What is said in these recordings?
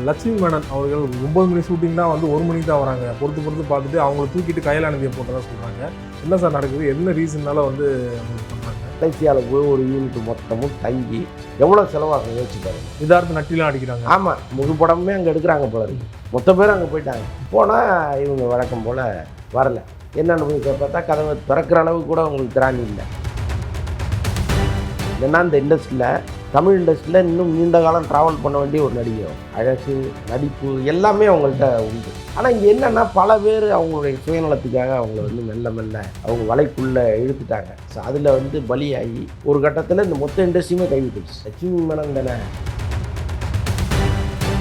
லட்சுமி மேனன் அவர்கள் 9 மணி ஷூட்டிங் தான் வந்து 1 மணிக்கு தான் வராங்க. பொறுத்து பார்த்துட்டு அவங்கள தூக்கிட்டு கைலாநிதியை போட்டதாக சொல்கிறாங்க. என்ன சார் நடக்குது? என்ன ரீசன்னால வந்து பண்ணுறாங்க? மலேசியாவில் போய் ஒரு யூனிட் மொத்தமும் தங்கி எவ்வளோ செலவாகும் யோசிப்பாரு. இதார்த்த நட்டிலாம் அடிக்கிறாங்க. ஆமாம், முழு படமே அங்கே எடுக்கிறாங்க போல இருக்கு. மொத்த பேர் அங்கே போயிட்டாங்க. போனால் இவங்க வழக்கம் போல் வரல. என்னென்னு போய் பார்த்தா கதவை திறக்கிற அளவுக்கு கூட அவங்களுக்கு திராணி இல்லை. ஏன்னா இந்த இண்டஸ்ட்ரியில், தமிழ் இண்டஸ்ட்ரியில் இன்னும் நீண்ட காலம் ட்ராவல் பண்ண வேண்டிய ஒரு நடிகை. அழகு, நடிப்பு எல்லாமே அவங்கள்ட்ட உண்டு. ஆனால் இங்கே என்னென்னா பல பேர் அவங்களுடைய சுயநலத்துக்காக அவங்கள வந்து மெல்ல மெல்ல அவங்க வலைக்குள்ளே இழுத்துட்டாங்க. ஸோ அதில் வந்து பலியாகி ஒரு கட்டத்தில் இந்த மொத்த இண்டஸ்ட்ரியுமே கைவிட்டுச்சு. லட்சுமி மேனன் தானே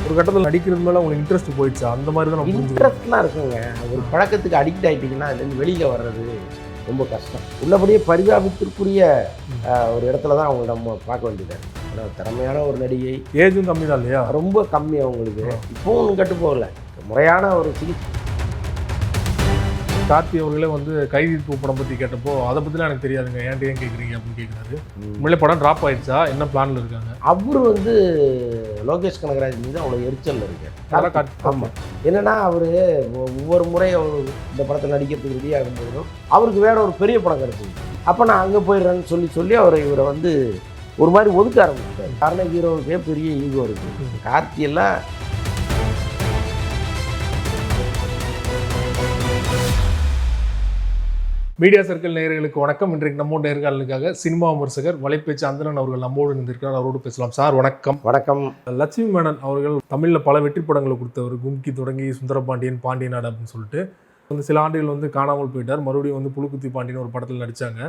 ஒரு கட்டத்தில் நடிக்கிறது மேலே உங்களுக்கு இன்ட்ரெஸ்ட் போயிடுச்சா? அந்த மாதிரி தான் இன்ட்ரெஸ்ட்லாம் இருக்குங்க. ஒரு பழக்கத்துக்கு அடிக்ட் ஆகிட்டிங்கன்னா அதுலேருந்து வெளியில் வர்றது ரொம்ப கஷ்டம். உள்ளபடியே பரிதாபத்திற்குரிய ஒரு இடத்துல தான் அவங்க நம்ம பார்க்க வேண்டியது. ஆனால் திறமையான ஒரு நடிகை, ஏஜும் கம்மி தான் இல்லையா? ரொம்ப கம்மி அவங்களுக்கு. இப்போவும் ஒன்றும் கட்டு போகல. முறையான ஒரு சிகிச்சை. கார்த்தி அவர்களே வந்து கைதி படம் பற்றி கேட்டப்போ அதை பற்றிலாம் எனக்கு தெரியாதுங்க, ஏன் கேட்குறீங்க அப்படின்னு கேட்குறாரு. உண்மையிலே படம் ட்ராப் ஆகிடுச்சா? என்ன பிளானில் இருக்காங்க? அவர் வந்து லோகேஷ் கனகராஜ் மீது அவ்வளோ எரிச்சலில் இருக்கார். ஆமாம், என்னென்னா அவர் ஒவ்வொரு முறை அவர் இந்த படத்தில் நடிக்கிறதுக்கு ரெடி ஆகும்போதும் அவருக்கு வேற ஒரு பெரிய படம் கிடச்சிது. அப்போ நான் அங்கே போயிடுறேன்னு சொல்லி இவரை வந்து ஒரு மாதிரி ஒதுக்க ஆரம்பிச்சிட்டார். காரணம் ஹீரோவுக்கே பெரிய ஈகோ இருக்குது. கார்த்தியெல்லாம் மீடியா சர்க்கிள் நேயர்களுக்கு வணக்கம். இன்றைக்கு நம்மோட நேர்காணலுக்காக சினிமா விமர்சகர் வலைப்பேச்சு அந்தணன் அவர்கள் நம்மோடு இருந்திருக்கிறார். அவரோடு பேசலாம். சார் வணக்கம். வணக்கம். லட்சுமி மேனன் அவர்கள் தமிழில் பல வெற்றி படங்களை கொடுத்தவர். கும்கி தொடங்கி சுந்தரபாண்டியன், பாண்டியநாடு அப்படின்னு சொல்லிட்டு வந்து சில ஆண்டுகள் வந்து காணாமல் போயிட்டார். மறுபடியும் வந்து புழுக்குத்தி பாண்டியன் ஒரு படத்தில் நடித்தாங்க.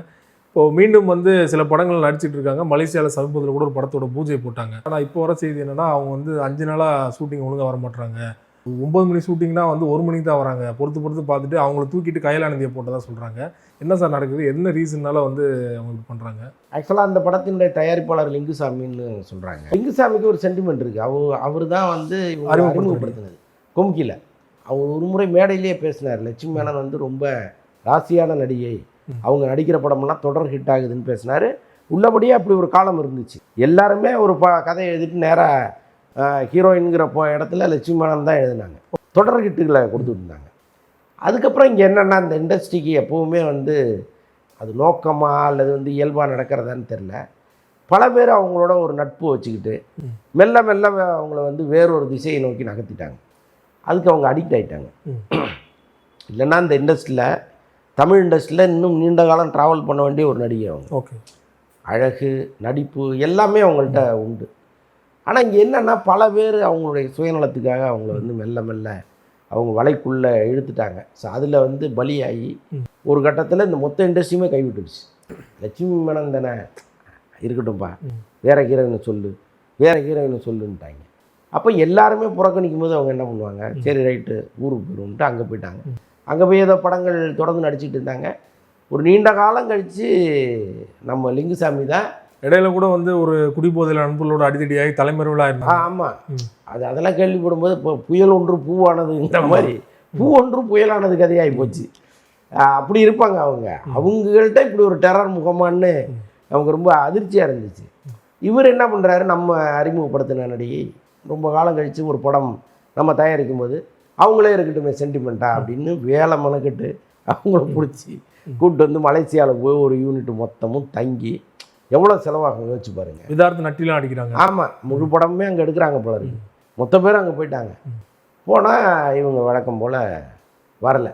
இப்போது மீண்டும் வந்து சில படங்கள் நடிச்சிட்டு இருக்காங்க. மலேசியாவில் சமீபத்தில் கூட ஒரு படத்தோட பூஜை போட்டாங்க. ஆனால் இப்போ வர செய்தி என்னென்னா, அவங்க வந்து 5 நாளாக ஷூட்டிங் ஒழுங்காக வர மாட்டுறாங்க. 9 மணி ஷூட்டிங்னா வந்து 1 மணிக்கு தான் வராங்க. பொறுத்து பார்த்துட்டு அவங்கள தூக்கிட்டு கைலாநிதியை போட்டதாக சொல்கிறாங்க. என்ன சார் நடக்குது? என்ன ரீசன்னால வந்து அவங்க பண்ணுறாங்க? ஆக்சுவலாக அந்த படத்தினுடைய தயாரிப்பாளர் லிங்குசாமின்னு சொல்கிறாங்க. லிங்குசாமிக்கு ஒரு சென்டிமெண்ட் இருக்குது. அவர் தான் வந்து அறிமுகப்படுத்தினது கும்கியில். அவர் ஒரு முறை மேடையிலேயே பேசினார். லட்சுமி மேனன் வந்து ரொம்ப ராசியான நடிகை, அவங்க நடிக்கிற படமெல்லாம் தொடர் ஹிட் ஆகுதுன்னு பேசினார். உள்ளபடியே அப்படி ஒரு காலம் இருந்துச்சு. எல்லாருமே ஒரு கதையை எழுதிட்டு நேராக ஹீரோயின்கிற இடத்துல லட்சுமி மேனன் தான் எழுதினாங்க. தொடர் ஹிட்டுகளை கொடுத்துருந்தாங்க. அதுக்கப்புறம் இங்கே என்னென்னா, இந்த இண்டஸ்ட்ரிக்கு எப்போவுமே வந்து அது நோக்கமாக அல்லது வந்து இயல்பாக நடக்கிறதான்னு தெரில. பல பேர் அவங்களோட ஒரு நட்பு வச்சுக்கிட்டு மெல்ல மெல்ல அவங்கள வந்து வேறொரு திசையை நோக்கி நகர்த்திட்டாங்க. அதுக்கு அவங்க அடிக்ட் ஆகிட்டாங்க. இல்லைன்னா இந்த இண்டஸ்ட்ரியில், தமிழ் இண்டஸ்ட்ரியில் இன்னும் நீண்ட காலம் ட்ராவல் பண்ண வேண்டிய ஒரு நடிகை அவங்க. ஓகே, அழகு, நடிப்பு எல்லாமே அவங்கள்ட்ட உண்டு. ஆனால் இங்கே என்னென்னா பல பேர் அவங்களுடைய சுயநலத்துக்காக அவங்கள வந்து மெல்ல மெல்ல அவங்க வலைக்குள்ளே இழுத்துட்டாங்க. ஸோ அதில் வந்து பலியாகி ஒரு கட்டத்தில் இந்த மொத்த இண்டஸ்ட்ரியுமே கைவிட்டுடுச்சு. லட்சுமி மேனன் தானே இருக்கட்டும்பா, வேறு ஹீரோயினை சொல்லுன்ட்டாங்க. அப்போ எல்லாருமே புறக்கணிக்கும் போது அவங்க என்ன பண்ணுவாங்க, சரி ரைட்டு ஊருக்கு போயிடும்ட்டு அங்கே போயிட்டாங்க. அங்கே போய் ஏதோ படங்கள் தொடர்ந்து நடிச்சிட்டு இருந்தாங்க. ஒரு நீண்ட காலம் கழித்து நம்ம லிங்குசாமி தான் இடையில கூட வந்து ஒரு குடிபோதையில் நண்பர்களோட அடித்தடியாகி தலைமறைவலாக இருந்தாங்க. ஆமாம், அதெல்லாம் கேள்விப்படும்போது இப்போ புயல் ஒன்று பூவானதுங்கிற மாதிரி பூ ஒன்று புயலானது கதையாகி போச்சு. அப்படி இருப்பாங்க அவங்கள்ட்ட இப்படி ஒரு டெரர் முகமானு நமக்கு ரொம்ப அதிர்ச்சியாக இருந்துச்சு. இவர் என்ன பண்ணுறாரு, நம்ம அறிமுகப்படுத்தின நடிகை ரொம்ப காலம் கழித்து ஒரு படம் நம்ம தயாரிக்கும் போது அவங்களே இருக்கட்டுமே சென்டிமெண்ட்டா அப்படின்னு வேலை மனக்கட்டு அவங்கள பிடிச்சி கூப்பிட்டு வந்து மலேசியாவில் போய் ஒரு யூனிட் மொத்தமும் தங்கி எவ்வளோ செலவாகும் யோசிச்சு பாருங்கள். இதார்த்த நட்டிலாம் அடிக்கிறாங்க. ஆமாம், முழு படமே அங்கே எடுக்கிறாங்க போல இருக்கு. மொத்த பேர் அங்கே போயிட்டாங்க. போனால் இவங்க வழக்கம் போல் வரல.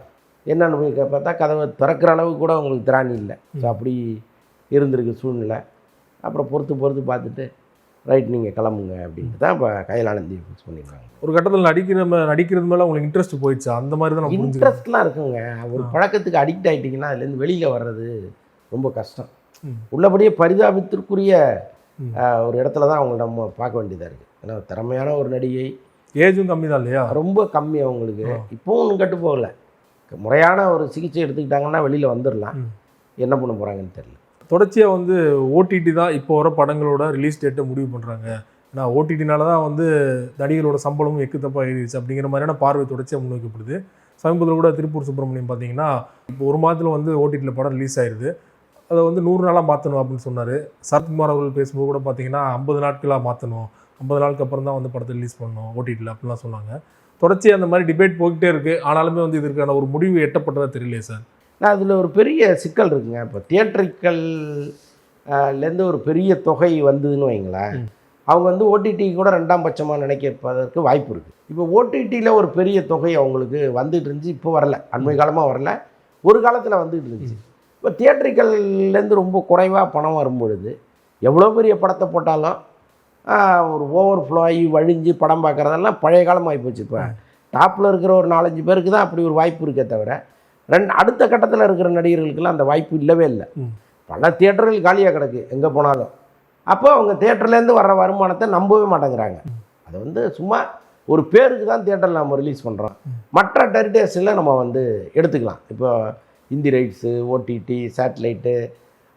என்னென்னு போய் பார்த்தா கதவை திறக்கிற அளவுக்கு கூட அவங்களுக்கு திராணி இல்லை. ஸோ அப்படி இருந்திருக்கு சூழ்நிலை. அப்புறம் பொறுத்து பார்த்துட்டு ரைட் நீங்கள் கிளம்புங்க அப்படின்ட்டு தான் இப்போ கைலாநிதி ஃபிக்ஸ் பண்ணியிருக்காங்க. ஒரு கட்டத்தில் நடிக்கிறது மேலே உங்களுக்கு இன்ட்ரெஸ்ட் போயிடுச்சா? அந்த மாதிரி தான் இன்ட்ரெஸ்ட்லாம் இருக்குங்க. ஒரு பழக்கத்துக்கு அடிக்ட் ஆகிட்டிங்கன்னா அதுலேருந்து வெளியில் வர்றது ரொம்ப கஷ்டம். உள்ளபடியே பரிதாபத்திற்குரிய ஒரு இடத்துல தான் அவங்க நம்ம பார்க்க வேண்டியதாக இருக்குது. ஏன்னா திறமையான ஒரு நடிகை, ஏஜும் கம்மி தான் இல்லையா? ரொம்ப கம்மி அவங்களுக்கு. இப்போவும் ஒன்றும் கட்டு போகல. முறையான ஒரு சிகிச்சை எடுத்துக்கிட்டாங்கன்னா வெளியில் வந்துடலாம். என்ன பண்ண போகிறாங்கன்னு தெரியல. தொடர்ச்சியாக வந்து ஓடிடி தான் இப்போ வர படங்களோட ரிலீஸ் டேட்டை முடிவு பண்ணுறாங்க. ஏன்னா ஓடிடினால தான் வந்து நடிகரோட சம்பளமும் எக்குத்தப்பாக ஏறிடுச்சு அப்படிங்கிற மாதிரியான பார்வை தொடர்ச்சியாக முன்வைக்கப்படுது. சமீபத்தில் கூட திருப்பூர் சுப்பிரமணியம் பார்த்தீங்கன்னா, இப்போ ஒரு மாதத்தில் வந்து ஓடிடியில் படம் ரிலீஸ் ஆயிடுது. அதை வந்து 100 நாளாக மாற்றணும் அப்படின்னு சொன்னார். சரத்குமார் அவர்கள் பேசும்போது கூட பார்த்தீங்கன்னா 50 நாட்களாக மாற்றணும் 50 நாளுக்கு அப்புறம் தான் வந்து படத்தை ரிலீஸ் பண்ணணும் ஓடிடியில் அப்படிலாம் சொன்னாங்க. தொடர்ச்சியாக அந்த மாதிரி டிபேட் போய்கிட்டே இருக்குது. ஆனாலுமே வந்து இதற்கான ஒரு முடிவு எட்டப்பட்டதா தெரியலையே சார். அதில் ஒரு பெரிய சிக்கல் இருக்குங்க. இப்போ தியேட்டருக்கல்லேருந்து ஒரு பெரிய தொகை வந்ததுன்னு வைங்களேன், அவங்க வந்து ஓடிடி கூட 2ஆம் பட்சமாக நினைக்கிறதற்கு வாய்ப்பு இருக்குது. இப்போ ஓடிடியில் ஒரு பெரிய தொகை அவங்களுக்கு வந்துட்டு இருந்துச்சு, இப்போ வரல, அண்மை காலமாக வரல, ஒரு காலத்தில் வந்துட்டு இருந்துச்சு. இப்போ தியேட்டருக்கல்லேருந்து ரொம்ப குறைவாக பணம் வரும்பொழுது எவ்வளோ பெரிய படத்தை போட்டாலும் ஒரு ஓவர் ஃப்ளோ ஆகி வழிஞ்சு படம் பார்க்குறதெல்லாம் பழைய காலம் ஆகிப்போச்சு. இப்போ டாப்பில் இருக்கிற ஒரு 4-5 பேருக்கு தான் அப்படி ஒரு வாய்ப்பு இருக்கே தவிர அடுத்த கட்டத்தில் இருக்கிற நடிகர்களுக்கெல்லாம் அந்த வாய்ப்பு இல்லவே இல்லை. பல தியேட்டர்கள் காலியாக கிடக்கு எங்கே போனாலும். அப்போ அவங்க தியேட்டர்லேருந்து வர்ற வருமானத்தை நம்பவே மாட்டேங்கிறாங்க. அது வந்து சும்மா ஒரு பேருக்கு தான் தியேட்டரில் நம்ம ரிலீஸ் பண்ணுறோம். மற்ற டெரிட்டரிஸில் நம்ம வந்து எடுத்துக்கலாம். இப்போ ஹிந்தி ரைட்ஸு, ஓடிடி, சேட்டலைட்டு,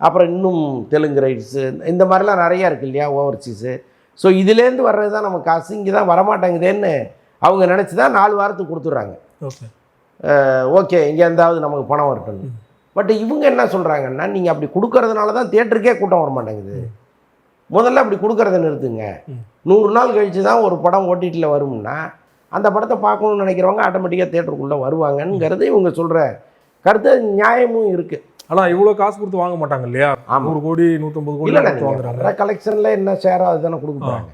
அப்புறம் இன்னும் தெலுங்கு ரைட்ஸு, இந்த மாதிரிலாம் நிறையா இருக்குது இல்லையா, ஓவர்சீஸு. ஸோ இதுலேருந்து வர்றது தான் நம்ம காசு, இங்கே தான் வரமாட்டேங்குதேன்னு அவங்க நினச்சி தான் 4 வாரத்துக்கு கொடுத்துட்றாங்க. ஓகே, இங்கே இருந்தாவது நமக்கு பணம் வரட்டும். பட் இவங்க என்ன சொல்கிறாங்கன்னா, நீங்கள் அப்படி கொடுக்கறதுனால தான் தியேட்டருக்கே கூட்டம் வர மாட்டேங்குது. முதல்ல அப்படி கொடுக்கறத நிறுத்துங்க. 100 நாள் கழித்து தான் ஒரு படம் ஓடிடியில் வரும்னா அந்த படத்தை பார்க்கணுன்னு நினைக்கிறவங்க ஆட்டோமேட்டிக்காக தியேட்டருக்குள்ளே வருவாங்கங்கிறது இவங்க சொல்கிற கருத்து. நியாயமும் இருக்குது. ஆனால் இவ்வளோ காசு கொடுத்து வாங்க மாட்டாங்க இல்லையா? 100 கோடி 150 கோடி வாங்குறாங்க. கலெக்ஷனில் என்ன ஷேரோ அதுதானே கொடுக்குறாங்க.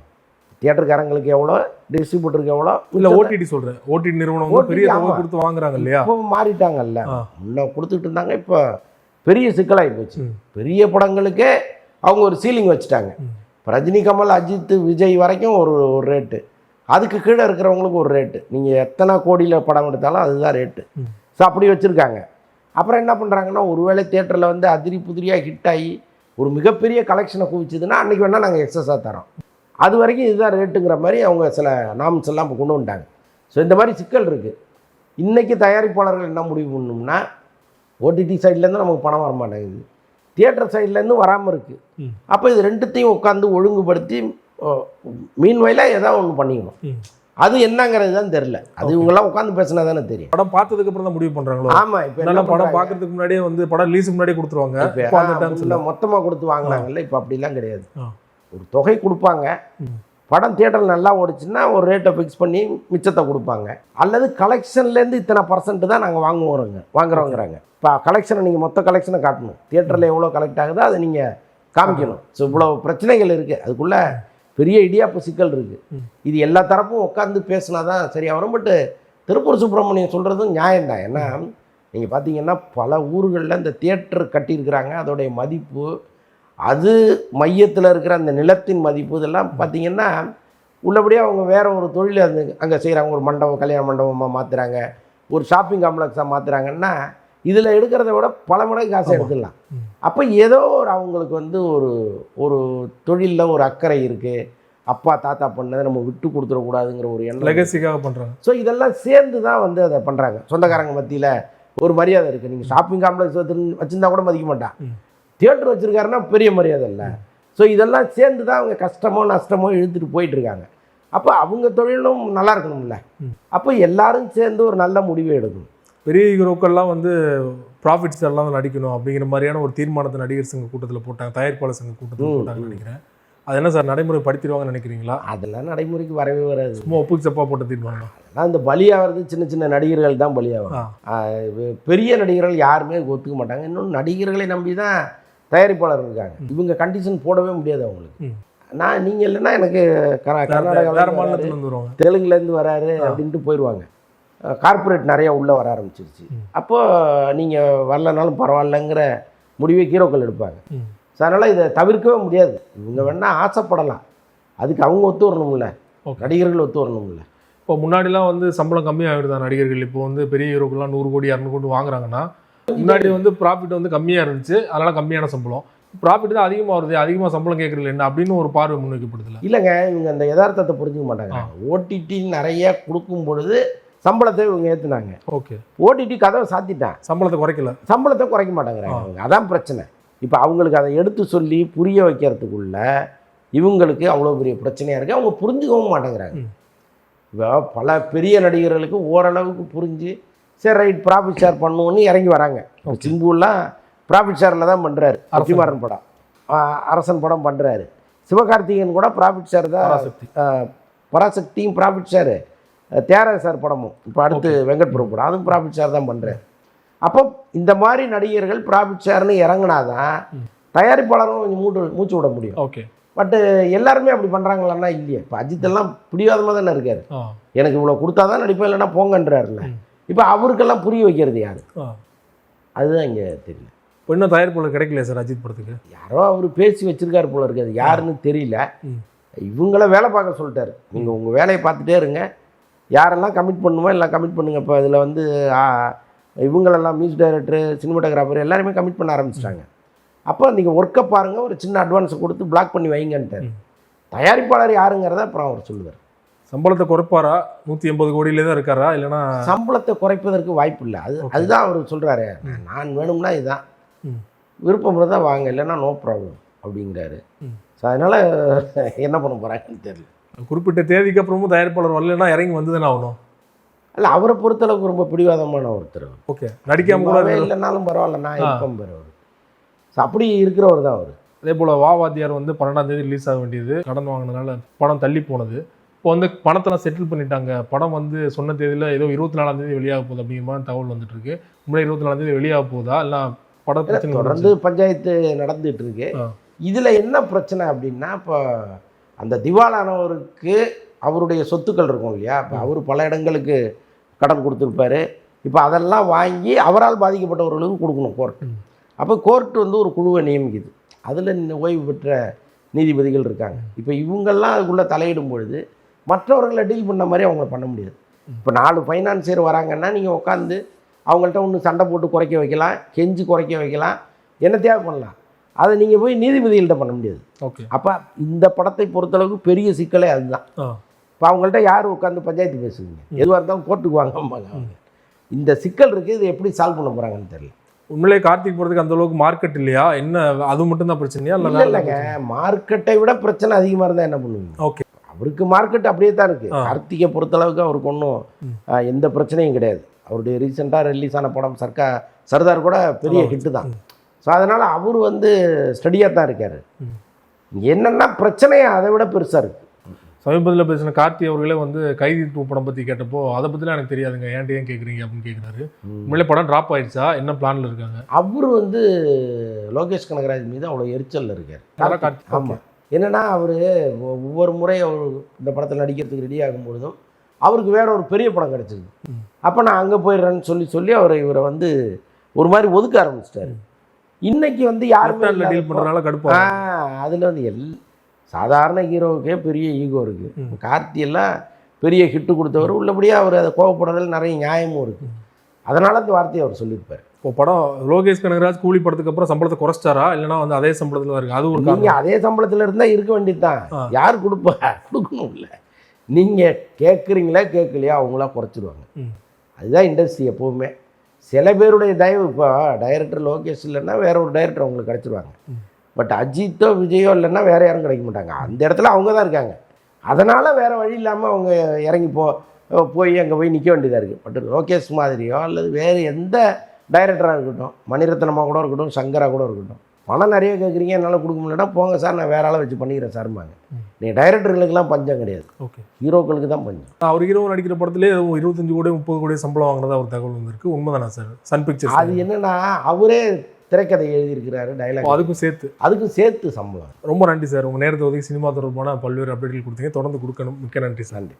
தியேட்டருக்காரங்களுக்கு எவ்வளோ, டிஸ்ட்ரிபியூட்டருக்கு எவ்வளோ, இல்லை ஓடிடி சொல்கிறேன், ஓடிடி நிறுவனம் பெரிய தொகை கொடுத்து வாங்குறாங்க இல்லையா? இப்போ மாறிட்டாங்கல்ல, முன்ன கொடுத்துட்டு இருந்தாங்க, இப்போ பெரிய சிக்கலாகி போச்சு. பெரிய படங்களுக்கே அவங்க ஒரு சீலிங் வச்சுட்டாங்க. இப்போ ரஜினி, கமல், அஜித், விஜய் வரைக்கும் ஒரு ரேட்டு, அதுக்கு கீழே இருக்கிறவங்களுக்கு ஒரு ரேட்டு, நீங்கள் எத்தனை கோடியில் படம் எடுத்தாலும் அதுதான் ரேட்டு. ஸோ அப்படி வச்சுருக்காங்க. அப்புறம் என்ன பண்ணுறாங்கன்னா, ஒருவேளை தியேட்டரில் வந்து அதிரி புதிரியாக ஹிட் ஆகி ஒரு மிகப்பெரிய கலெக்ஷனை குவிச்சுதுன்னா அன்றைக்கி வேணால் நாங்கள் எக்ஸஸாக தரோம், அது வரைக்கும் இதுதான் ரேட்டுங்கிற மாதிரி அவங்க சில நாம்ஸ் எல்லாம் இப்போ கொண்டு வந்துட்டாங்க. ஸோ இந்த மாதிரி சிக்கல் இருக்குது. இன்றைக்கி தயாரிப்பாளர்கள் என்ன முடிவு பண்ணணும்னா, ஓடிடி சைட்லேருந்து நமக்கு பணம் வர மாட்டேங்குது, தியேட்டர் சைட்லேருந்து வராமல் இருக்குது. அப்போ இது ரெண்டுத்தையும் உட்காந்து ஒழுங்குபடுத்தி மீன்வயலா ஏதாவது ஒன்று பண்ணிக்கணும். அது என்னங்கிறது தான் தெரியல. அது இவங்கெல்லாம் உட்காந்து பேசினா தானே தெரியும். படம் பார்த்ததுக்கு அப்புறம் தான் முடிவு பண்ணுறாங்களோ? ஆமாம். இப்போ என்ன படம் பார்க்கறதுக்கு முன்னாடியே வந்து படம் ரிலீஸுக்கு முன்னாடியே கொடுத்துருவாங்க. மொத்தமாக கொடுத்து வாங்கினாங்கல்ல, இப்போ அப்படிலாம் கிடையாது. ஒரு தொகை கொடுப்பாங்க, படம் தியேட்டரில் நல்லா ஓடிச்சுன்னா ஒரு ரேட்டை ஃபிக்ஸ் பண்ணி மிச்சத்தை கொடுப்பாங்க. அல்லது கலெக்ஷன்லேருந்து இத்தனை % தான் நாங்கள் வாங்குறோங்கிறாங்க. இப்போ கலெக்ஷனை நீங்கள் மொத்த கலெக்ஷனை காட்டணும், தியேட்டரில் எவ்வளோ கலெக்ட் ஆகுதோ அதை நீங்கள் காமிக்கணும். ஸோ இவ்வளோ பிரச்சனைகள் இருக்குது, அதுக்குள்ளே பெரிய இடியாப்பு சிக்கல் இருக்குது. இது எல்லா தரப்பும் உட்காந்து பேசினா தான் சரியாக வரும். பட்டு திருப்பூர் சுப்பிரமணியம் சொல்கிறதும் நியாயம்தான். ஏன்னா நீங்கள் பார்த்தீங்கன்னா பல ஊர்களில் இந்த தியேட்டர் கட்டியிருக்கிறாங்க, அதோடைய மதிப்பு, அது மையத்தில் இருக்கிற அந்த நிலத்தின் மதிப்பு, இதெல்லாம் பார்த்திங்கன்னா உள்ளபடியாக அவங்க வேறு ஒரு தொழில் அது அங்கே செய்கிறாங்க. ஒரு மண்டபம், கல்யாண மண்டபமாக மாற்றுறாங்க, ஒரு ஷாப்பிங் காம்ப்ளெக்ஸாக மாற்றுறாங்கன்னா இதில் எடுக்கிறத விட பல மடங்கு காசை எடுத்துடலாம். அப்போ ஏதோ ஒரு அவங்களுக்கு வந்து ஒரு தொழிலில் ஒரு அக்கறை இருக்குது, அப்பா தாத்தா பண்ணதை நம்ம விட்டு கொடுத்துடக்கூடாதுங்கிற ஒரு எண்ணம், லெகசிக்காக பண்ணுறாங்க. ஸோ இதெல்லாம் சேர்ந்து தான் வந்து அதை பண்ணுறாங்க. சொந்தக்காரங்க மத்தியில் ஒரு மரியாதை இருக்குது. நீங்கள் ஷாப்பிங் காம்ப்ளெக்ஸ் வச்சுருந்தா கூட மதிக்க மாட்டான், தியேட்டர் வச்சுருக்காருன்னா பெரிய மரியாதை இல்லை. ஸோ இதெல்லாம் சேர்ந்து தான் அவங்க கஷ்டமோ நஷ்டமோ இழுத்துட்டு போயிட்டுருக்காங்க. அப்போ அவங்க தொழிலும் நல்லா இருக்கணும்ல. அப்போ எல்லாரும் சேர்ந்து ஒரு நல்ல முடிவை எடுக்கணும். பெரிய ஹீரோக்கள்லாம் வந்து ப்ராஃபிட்ஸ் எல்லாம் நடிக்கணும் அப்படிங்கிற மாதிரியான ஒரு தீர்மானத்தை நடிகர் சங்க கூட்டத்தில் போட்டாங்க, தயாரிப்பாளர் சங்க கூட்டத்தில் போட்டாங்கன்னு நினைக்கிறேன். அது என்ன சார் நடைமுறைப்படுத்திடுவாங்கன்னு நினைக்கிறீங்களா? அதெல்லாம் நடைமுறைக்கு வரவே வராது. சும்மா ஒப்புக்கு சப்பா போட்ட தீர்மானம். அதெல்லாம் இந்த பலியாகிறது சின்ன சின்ன நடிகர்கள் தான் பலியாகும். பெரிய நடிகர்கள் யாருமே ஒத்துக்க மாட்டாங்க. இன்னொன்று நடிகர்களை நம்பி தான் தயாரிப்பாளர் இருக்காங்க. இவங்க கண்டிஷன் போடவே முடியாது அவங்களுக்கு. நீங்கள் இல்லைன்னா எனக்கு கர்நாடகா, தெலுங்குலேருந்து வராரு அப்படின்ட்டு போயிடுவாங்க. கார்ப்பரேட் நிறையா உள்ளே வர ஆரம்பிச்சிருச்சு. அப்போது நீங்கள் வரலனாலும் பரவாயில்லைங்கிற முடிவை ஹீரோக்கள் எடுப்பாங்க. ஸோ அதனால் இதை தவிர்க்கவே முடியாது. இவங்க வேணால் ஆசைப்படலாம், அதுக்கு அவங்க ஒத்து வரணும்ல, நடிகர்கள் ஒத்து வரணும்ல. இப்போ முன்னாடிலாம் வந்து சம்பளம் கம்மியாகிடுதான் நடிகர்கள். இப்போ வந்து பெரிய ஹீரோக்கள்லாம் 100 கோடி 200 கோடி வாங்குறாங்கன்னா, முன்னாடி வந்து ப்ராஃபிட் வந்து கம்மியாக இருந்துச்சு, அதனால் கம்மியான சம்பளம். ப்ராஃபிட் தான் அதிகமாக வருது, அதிகமாக சம்பளம் கேட்குறது என்ன அப்படின்னு ஒரு பார்வை முன்வைக்கப்படுதில்ல. இல்லைங்க, இவங்க அந்த யதார்த்தத்தை புரிஞ்சுக்க மாட்டாங்க. ஓடிடி நிறைய கொடுக்கும் பொழுது சம்பளத்தை இவங்க ஏற்றுனாங்க. ஓகே, ஓடிடி கதவை சாத்திட்டான், சம்பளத்தை குறைக்க மாட்டேங்கிறாங்க. அதான் பிரச்சனை. இப்போ அவங்களுக்கு அதை எடுத்து சொல்லி புரிய வைக்கிறதுக்குள்ள இவங்களுக்கு அவ்வளோ பெரிய பிரச்சனையாக இருக்குது. அவங்க புரிஞ்சுக்கவும் மாட்டேங்கிறாங்க. இப்போ பல பெரிய நடிகர்களுக்கு ஓரளவுக்கு புரிஞ்சு சரி ரைட் ப்ராஃபிட் ஷேர் பண்ணுவோன்னு இறங்கி வராங்க. சிம்புலாம் ப்ராஃபிட் ஷேரில் தான் பண்ணுறாரு. வெற்றிமாறன் படம், அரசன் படம் பண்ணுறாரு. சிவகார்த்திகேயன் கூட ப்ராஃபிட் ஷேர் தான். பராசக்தி. பராசக்தியும் ப்ராஃபிட் ஷேரு, தியாகராஜ சார் படமும் இப்போ அடுத்து வெங்கட் பிரபு படம் அதுவும் ப்ராஃபிட் ஷேர் தான் பண்ணுறேன். அப்போ இந்த மாதிரி நடிகர்கள் ப்ராஃபிட் ஷேர்னு இறங்கினாதான் தயாரிப்பாளரும் கொஞ்சம் மூச்சு விட முடியும். ஓகே. பட்டு எல்லாருமே அப்படி பண்ணுறாங்களான்னா இல்லையே. இப்போ அஜித் எல்லாம் பிடிவாதமாக தானே இருக்காரு. எனக்கு இவ்வளோ கொடுத்தா தான் நடிப்பேன் இல்லைன்னா போங்கன்றாருல. இப்போ அவருக்கெல்லாம் புரிய வைக்கிறது யாரு, அதுதான் இங்கே தெரியல. இப்போ இன்னும் தயாரிப்பாளர் கிடைக்கல சார் அஜித் படத்துக்கு. யாரோ அவர் பேசி வச்சிருக்காரு போல இருக்காது, யாருன்னு தெரியல. இவங்கள வேலை பார்க்க சொல்லிட்டாரு, நீங்கள் உங்கள் வேலையை பார்த்துட்டே இருங்க, யாரெல்லாம் கமிட் பண்ணுமோ எல்லாம் கமிட் பண்ணுங்க. இப்போ இதில் வந்து இவங்களெல்லாம் மியூசிக் டைரக்டரு, சினிமாட்டோகிராஃபர் எல்லாருமே கமிட் பண்ண ஆரம்பிச்சிட்டாங்க. அப்போ நீங்கள் ஒர்க்கை பாருங்கள், ஒரு சின்ன அட்வான்ஸை கொடுத்து பிளாக் பண்ணி வைங்கன்ட்டார். தயாரிப்பாளர் யாருங்கிறத அப்புறம் அவர் சொல்லுவார். சம்பளத்தை குறைப்பாரா? 180 கோடியிலே தான் இருக்காரா இல்லைன்னா? சம்பளத்தை குறைப்பதற்கு வாய்ப்பு இல்லை. அதுதான் அவர் சொல்கிறாரு, நான் வேணும்னா இதுதான், விருப்பம் தான் வாங்க, இல்லைன்னா நோ ப்ராப்ளம் அப்படிங்கிறாரு. ஸோ அதனால் என்ன பண்ண போகிறாங்கன்னு தெரியல. குறிப்பிட்ட தேதிக்கு அப்புறமும் தயாரிப்பாளர் வரலன்னா இறங்கி வந்து தானே ஆகணும். இல்லை, அவரை பொறுத்தளவுக்கு ரொம்ப பிடிவாதமான ஒருத்தர். ஓகே, நடிக்காம கூட இல்லைனாலும் பரவாயில்ல, நான் இருப்பேன் பெறவர். ஸோ அப்படி இருக்கிறவர் தான் அவர். அதே போல் வாத்தியார் வந்து 12ஆம் தேதி ரிலீஸ் ஆக வேண்டியது, கடன் வாங்கினதுனால படம் தள்ளி போனது. இப்போ வந்து பணத்தெல்லாம் செட்டில் பண்ணிட்டாங்க. படம் வந்து சொன்ன தேதியில் ஏதோ 24ஆம் தேதி வெளியாக போகுது அப்படிங்கிற மாதிரி தகவல் வந்துட்டு இருக்கு. முன்னாடி 24ஆம் தேதி வெளியாக போகுதா இல்லை படம் பிரச்சனை? தொடர்ந்து பஞ்சாயத்து நடந்துட்டு இருக்கு. இதில் என்ன பிரச்சனை அப்படின்னா, இப்போ அந்த திவாலானவருக்கு அவருடைய சொத்துக்கள் இருக்கும் இல்லையா, இப்போ அவர் பல இடங்களுக்கு கடன் கொடுத்துருப்பாரு. இப்போ அதெல்லாம் வாங்கி அவரால் பாதிக்கப்பட்டவர்களுக்கு கொடுக்கணும் கோர்ட். அப்போ கோர்ட் வந்து ஒரு குழுவை நியமிக்குது, அதில் ஓய்வு பெற்ற நீதிபதிகள் இருக்காங்க. இப்போ இவங்கெல்லாம் அதுக்குள்ளே தலையிடும் பொழுது மற்றவர்களை டீல் பண்ண மாதிரி அவங்க பண்ண முடியாது. இப்போ 4 ஃபைனான்சியர் வராங்கன்னா நீங்கள் உட்காந்து அவங்கள்ட்ட ஒன்று சண்டை போட்டு குறைக்க வைக்கலாம், கெஞ்சி குறைக்க வைக்கலாம், என்ன தேவை பண்ணலாம். அதை நீங்கள் போய் நீதிபதிகள்கிட்ட பண்ண முடியாது. ஓகே. அப்போ இந்த படத்தை பொறுத்தளவுக்கு பெரிய சிக்கலே அதுதான். இப்போ அவங்கள்ட்ட யார் உட்காந்து பஞ்சாயத்து பேசுவீங்க, எதுவாக இருந்தாலும் கோர்ட்டுக்கு வாங்கம்பாங்க அவங்க. இந்த சிக்கல் இருக்குது, இது எப்படி சால்வ் பண்ண போகிறாங்கன்னு தெரியல. உண்மையிலே கார்த்திக் போகிறதுக்கு அந்த அளவுக்கு மார்க்கெட் இல்லையா என்ன? அது மட்டும் தான் பிரச்சனையா? இல்லை இல்லைங்க, மார்க்கெட்டை விட பிரச்சனை அதிகமாக இருந்தால் என்ன பண்ணுவீங்க? ஓகே, அவருக்கு மார்க்கெட் அப்படியே தான் இருக்குது. கார்த்திகை பொறுத்தளவுக்கு அவருக்கு ஒன்றும் எந்த பிரச்சனையும் கிடையாது. அவருடைய ரீசெண்டாக ரிலீஸ் ஆன படம் சர்தார் கூட பெரிய ஹிட்டு தான். ஸோ அதனால் அவர் வந்து ஸ்டடியாக தான் இருக்கார். என்னென்னா பிரச்சனையே அதை விட பெருசாக இருக்குது. சமீபத்தில் பேசின கார்த்தி அவர்களே வந்து கைதி 2 படம் பற்றி கேட்டப்போ அதை பற்றிலாம் எனக்கு தெரியாதுங்க, ஏன்ட்டு ஏன் கேட்குறீங்க அப்படின்னு கேட்குறாரு. உண்மையிலே படம் ட்ராப் ஆயிடுச்சா, என்ன பிளானில் இருக்காங்க? அவர் வந்து லோகேஷ் கனகராஜ் மீது அவ்வளோ எரிச்சலில் இருக்கார். ஆமாம், என்னென்னா அவர் ஒவ்வொரு முறை அவர் இந்த படத்தில் நடிக்கிறதுக்கு ரெடி ஆகும்பொழுதும் அவருக்கு வேற ஒரு பெரிய படம் கிடச்சிருக்கு. அப்போ நான் அங்கே போயிடுறேன்னு சொல்லி இவரை வந்து ஒரு மாதிரி ஒதுக்க ஆரம்பிச்சிட்டாரு. இன்னைக்கு வந்து யாருமே டீல் பண்ணுறதுனால கடுப்பா. அதில் வந்து சாதாரண ஹீரோவுக்கே பெரிய ஈகோ இருக்குது. கார்த்தியெல்லாம் பெரிய ஹிட்டு கொடுத்தவர், உள்ளபடியாக அவர் அதை கோவப்படுறதுல நிறைய நியாயமும் இருக்குது. அதனால அந்த வார்த்தையை அவர் சொல்லியிருப்பார். இப்போ படம் லோகேஷ் கனகராஜ் கூலி படத்துக்கு அப்புறம் சம்பளத்தை குறைச்சிட்டாரா இல்லைன்னா வந்து அதே சம்பளத்தில் இருக்குது? அது ஒரு நீங்கள் அதே சம்பளத்தில் இருந்தால் இருக்க வேண்டியது தான். யார் கொடுக்கணும் இல்லை, நீங்கள் கேட்குறீங்களா கேட்கலையா அவங்களா குறைச்சிடுவாங்க. அதுதான் இண்டஸ்ட்ரி எப்போவுமே. சில பேருடைய தயவு, இப்போ டைரக்டர் லோகேஷ் இல்லைன்னா வேற ஒரு டைரக்டர் அவங்களுக்கு கிடச்சிருவாங்க. பட் அஜித்தோ விஜயோ இல்லைன்னா வேறு யாரும் கிடைக்க மாட்டாங்க. அந்த இடத்துல அவங்க தான் இருக்காங்க. அதனால் வேறு வழி இல்லாமல் அவங்க இறங்கி போய் அங்கே போய் நிற்க வேண்டியதாக இருக்குது. பட் லோகேஷ் மாதிரியோ அல்லது வேறு எந்த டைரக்டராக இருக்கட்டும், மணிரத்னமாக கூட இருக்கட்டும், சங்கராக கூட இருக்கட்டும், பணம் நிறைய கேட்குறீங்க, என்னால் கொடுக்க முடியலன்னா போங்க சார், நான் வேற ஆளை வச்சு பண்ணிக்கிறேன் சார்பாங்க. நீங்கள் டைரக்டர்களுக்கெல்லாம் பஞ்சம் கிடையாது, ஓகே, ஹீரோக்களுக்கு தான் பஞ்சம். அவர் ஹீரோ நடிக்கிற படத்துலேயே 25 கோடி 30 கோடி சம்பளம் வாங்கினதா ஒரு தகவல் வந்திருக்கு. உண்மைதானா சார்? சன் பிக்சர்ஸ் அது என்னென்னா அவரே திரைக்கதை எழுதியிருக்கிறாரு, டைலாக் அதுக்கும் சேர்த்து சம்பளம். ரொம்ப நன்றி சார், உங்கள் நேரத்தை ஒதுக்கி சினிமா தொடர்பான பல்வேறு அப்டேட்கள் கொடுத்தீங்க. தொடர்ந்து கொடுக்கணும். மிக்க நன்றி சார். நன்றி.